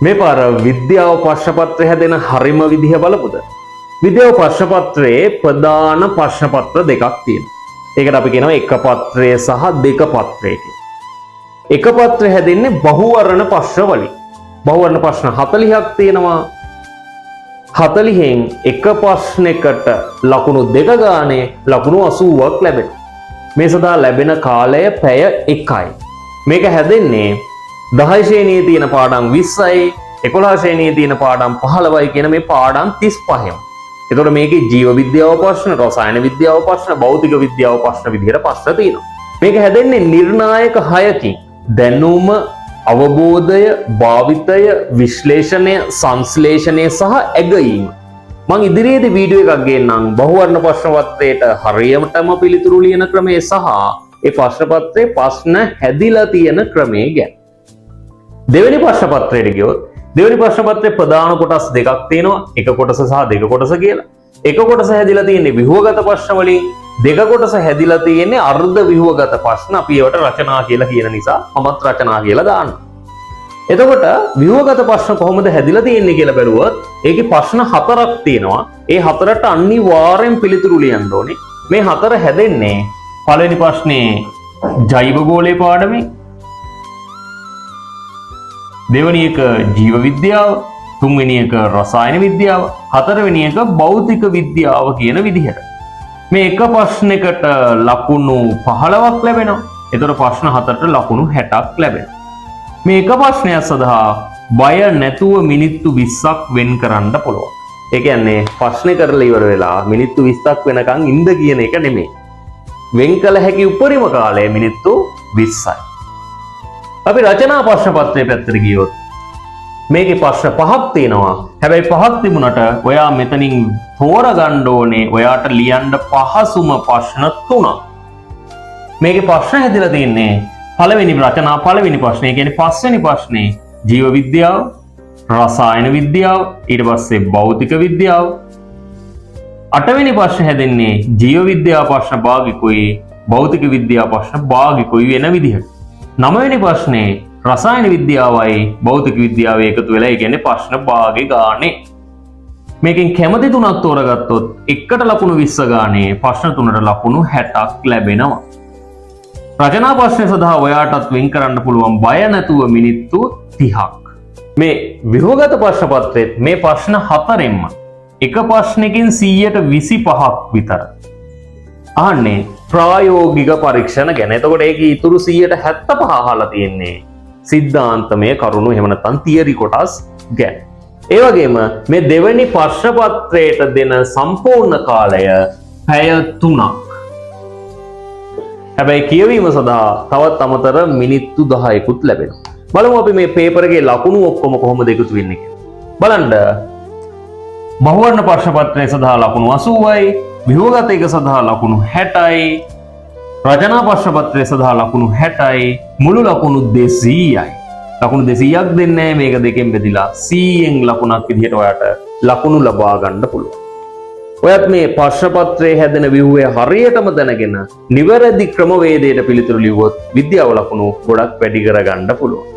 මේ පාර විද්‍යාව ප්‍රශ්න පත්‍රය හැදෙන හරිම විදිහ බලමුද? විද්‍යාව ප්‍රශ්න පත්‍රයේ ප්‍රධාන ප්‍රශ්න පත්‍ර දෙකක් තියෙනවා. ඒකට අපි කියනවා එක පත්‍රය සහ දෙක පත්‍රය කියලා. එක පත්‍රය හැදෙන්නේ බහුවර්ණ ප්‍රශ්න වලින්. බහුවර්ණ ප්‍රශ්න 40ක් තියෙනවා. 40න් එක ප්‍රශ්නයකට ලකුණු දෙක ගානේ ලකුණු 80ක් ලැබෙනවා. මේ සඳහා ලැබෙන කාලය පැය 1යි. මේක හැදෙන්නේ 10 ශ්‍රේණියේ තියෙන පාඩම් 20යි 11 ශ්‍රේණියේ තියෙන පාඩම් 15යි කියන මේ පාඩම් 35ම. එතකොට මේකේ ජීව විද්‍යාව ප්‍රශ්න, රසායන විද්‍යාව ප්‍රශ්න, භෞතික විද්‍යාව ප්‍රශ්න විදිහට ප්‍රශ්න තියෙනවා. මේක හැදෙන්නේ නිර්ණායක 6කින්. දැනුම, අවබෝධය, භාවිතය, විශ්ලේෂණය, සංශ්ලේෂණය සහ ඇගීම. මම ඉදිරියේදී වීඩියෝ එකක් ගේන්නම් බහුවර්ණ ප්‍රශ්න පත්‍රයට හරියටම පිළිතුරු ලියන ක්‍රමය සහ ඒ ප්‍රශ්න පත්‍රයේ ප්‍රශ්න හැදිලා තියෙන ක්‍රමය ගැන. දෙවෙනි ප්‍රශ්න පත්‍රයට ගියොත් දෙවෙනි ප්‍රශ්න පත්‍රයේ ප්‍රධාන කොටස් දෙකක් තියෙනවා. එක කොටස සහ දෙක කොටස කියලා. එක කොටස හැදිලා තියෙන්නේ ව්‍යුහගත ප්‍රශ්න වලින්, දෙක කොටස හැදිලා තියෙන්නේ අර්ධ ව්‍යුහගත ප්‍රශ්න. අපි ඒවට රචනා කියලා කියන නිසා මමත් රචනා කියලා දානවා. එතකොට ව්‍යුහගත ප්‍රශ්න කොහොමද හැදිලා තියෙන්නේ කියලා බැලුවොත් ඒකේ ප්‍රශ්න 4ක් තියෙනවා. ඒ 4ට අනිවාර්යෙන් පිළිතුරු ලියන්න ඕනේ. මේ 4 හැදෙන්නේ පළවෙනි ප්‍රශ්නේ ජෛව ගෝලයේ පාඩමේ, දෙවෙනි එක ජීව විද්‍යාව, තුන්වෙනි එක රසායන විද්‍යාව, හතරවෙනි එක භෞතික විද්‍යාව කියන විදිහට. මේ එක ප්‍රශ්නයකට ලකුණු 15ක් ලැබෙනවා. ඒතර ප්‍රශ්න 4ට ලකුණු 60ක් ලැබෙනවා. මේ එක ප්‍රශ්නයක් සඳහා බය නැතුව මිනිත්තු 20ක් වෙන් කරන්න පුළුවන්. ඒ කියන්නේ ප්‍රශ්නේ කරලා ඉවර වෙලා මිනිත්තු 20ක් වෙනකන් ඉඳ කියන එක නෙමෙයි. වෙන් කළ හැකි උපරිම කාලය මිනිත්තු 20යි. අපි රචනා ප්‍රශ්න පත්‍රයේ පැත්තට ගියොත් මේකේ ප්‍රශ්න 5ක් තියෙනවා. හැබැයි 5ක් තිබුණට ඔයා මෙතනින් තෝරගන්න ඕනේ ඔයාට ලියන්න පහසුම ප්‍රශ්න 3ක්. මේකේ ප්‍රශ්න හැදිලා තින්නේ පළවෙනි රචනා පළවෙනි ප්‍රශ්නේ කියන්නේ පස්වෙනි ප්‍රශ්නේ ජීව විද්‍යාව, රසායන විද්‍යාව, ඊට පස්සේ භෞතික විද්‍යාව. 8 වෙනි ප්‍රශ්න හැදෙන්නේ ජීව විද්‍යාව ප්‍රශ්න භාගිකුයි, භෞතික විද්‍යාව ප්‍රශ්න භාගිකුයි වෙන විදිහට. 9 වෙනි ප්‍රශ්නේ රසායන විද්‍යාවයි භෞතික විද්‍යාව එකතු වෙලා ඒ කියන්නේ ප්‍රශ්න භාගේ ගානේ. මේකෙන් කැමති තුනක් තෝරගත්තොත් එකට ලකුණු 20 ගානේ ප්‍රශ්න තුනට ලකුණු 60ක් ලැබෙනවා. රචනා ප්‍රශ්න සඳහා ඔයාටත් වෙන් කරන්න පුළුවන් බය නැතුව මිනිත්තු 30ක්. මේ ව්‍යුහගත ප්‍රශ්න පත්‍රයේ මේ ප්‍රශ්න 4ෙන්ම එක ප්‍රශ්නකින් 125ක් විතර අහන්නේ ප්‍රායෝගික පරීක්ෂණ ගැන. එතකොට ඒකේ ඉතුරු 175 අහලා තියෙන්නේ සිද්ධාන්තමය කරුණු එහෙම නැත්නම් තියරි කොටස් ගැන. ඒ වගේම මේ දෙවෙනි ප්‍රශ්න පත්‍රයට දෙන සම්පූර්ණ කාලය පැය 3ක්. හැබැයි කියවීම සඳහා තවත් අමතර මිනිත්තු 10කුත් ලැබෙනවා. බලමු අපි මේ පේපර් එකේ ලකුණු ඔක්කොම කොහොමද එකතු වෙන්නේ කියලා. බලන්න බහුවර්ණ ප්‍රශ්න පත්‍රය සඳහා ලකුණු 80යි, ව්‍යුහගත එක සඳහා ලකුණු 60යි, රචනා ප්‍රශ්න පත්‍රය සඳහා ලකුණු 60යි, මුළු ලකුණු 200යි. ලකුණු 200ක් දෙන්නේ මේක දෙකෙන් බෙදිලා 100න් ලකුණක් විදිහට ඔයාට ලකුණු ලබා ගන්න පුළුවන්. ඔයත් මේ ප්‍රශ්න පත්‍රයේ හැදෙන ව්‍යුහය හරියටම දැනගෙන නිවැරදි ක්‍රමවේදයට පිළිතුරු ලියුවොත් විද්‍යාව ලකුණු ගොඩක් වැඩි කර ගන්න පුළුවන්.